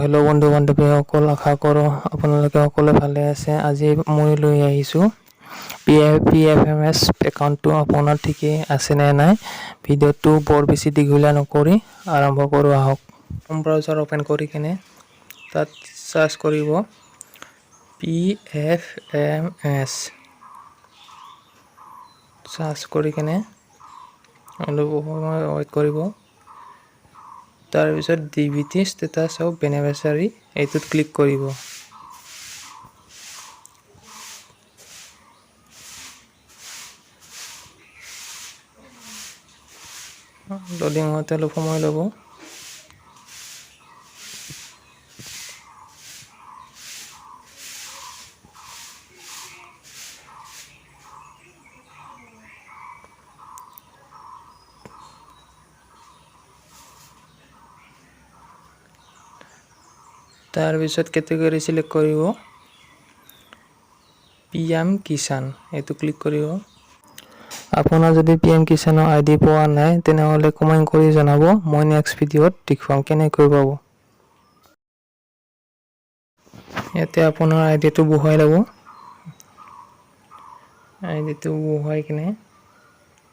Hello' বন্ধু বান্ধৱীসকল, আশা কৰোঁ আপোনালোকে সকলোৱে ভালে আছে। আজি মই লৈ আহিছোঁ PFMS একাউণ্টটো আপোনাৰ ঠিকেই আছেনে নাই। ভিডিঅ'টো বৰ বেছি দীঘলীয়া নকৰি আৰম্ভ কৰোঁ আহক। হোম ব্ৰাউজাৰ অ'পেন কৰি কিনে তাত চাৰ্চ কৰিব PFMS। চাৰ্চ কৰি কিনে অলপ সময় ৱেইট কৰিব। তাৰপিছত DBT ষ্টেটাছ অফ বেনিফিচিয়াৰী এইটোত ক্লিক কৰিব। লোডিং হওঁতে অলপ সময় ল'ব। তাৰপিছত কেটেগৰী চিলেক্ট কৰিব, PM কিষাণ এইটো ক্লিক কৰিব। আপোনাৰ যদি PM কিষাণৰ ID পোৱা নাই তেনেহ'লে কমেণ্ট কৰি জনাব, মই নেক্সট ভিডিঅ'ত দেখুৱাম কেনেকৈ পাব। ইয়াতে আপোনাৰ আইডিটো বহুৱাই ল'ব। আইডিটো বহুৱাই কিনে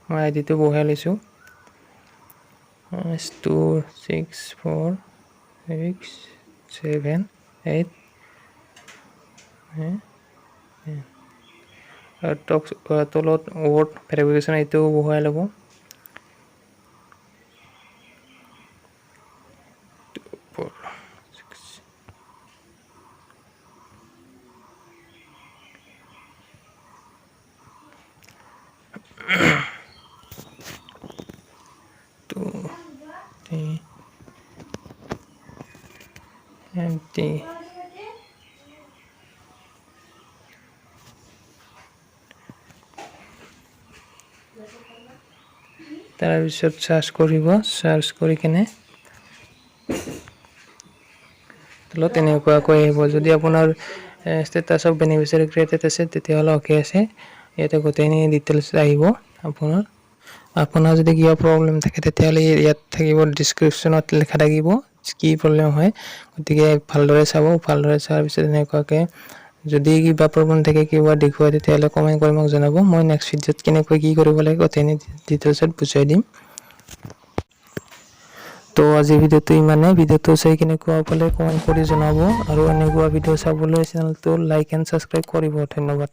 মই আইডিটো বহুৱাই লৈছোঁ 264678 তলত ৱৰ্ড ভেৰিফিকেশ্যন এইটো বহুৱাই ল'ব। empty তাৰপিছত চাৰ্চ কৰিব, চাৰ্চ কৰি কিনে তলত এনেকুৱাকৈ আহিব। যদি আপোনাৰ ষ্টেটাছ অফ বেনিফিচিয়াৰী ক্ৰিয়েটেড আছে তেতিয়াহ'লে অ'কে আছে। ইয়াতে গোটেইখিনি ডিটেইলছ আহিব। আপোনাৰ যদি কিবা প্ৰব্লেম থাকে তেতিয়াহ'লে ইয়াত থাকিব, ডিছক্ৰিপশ্যনত লিখা থাকিব কি প্ৰব্লেম হয়। গতিকে ভালদৰে চাব, ভালদৰে চোৱাৰ পিছত এনেকুৱাকৈ যদি কিবা প্ৰব্লেম থাকে, কিবা দেখুৱাই তেতিয়াহ'লে কমেণ্ট কৰি মোক জনাব। মই নেক্সট ভিডিঅ'ত কেনেকৈ কি কৰিব লাগে গোটেইখিনি ডিটেইলছত বুজাই দিম। তো আজি ভিডিঅ'টো ইমানেই। ভিডিঅ'টো চাই কেনেকুৱা পালে কমেণ্ট কৰি জনাব আৰু এনেকুৱা ভিডিঅ' চাবলৈ চেনেলটো লাইক এণ্ড ছাবস্ক্ৰাইব কৰিব। ধন্যবাদ।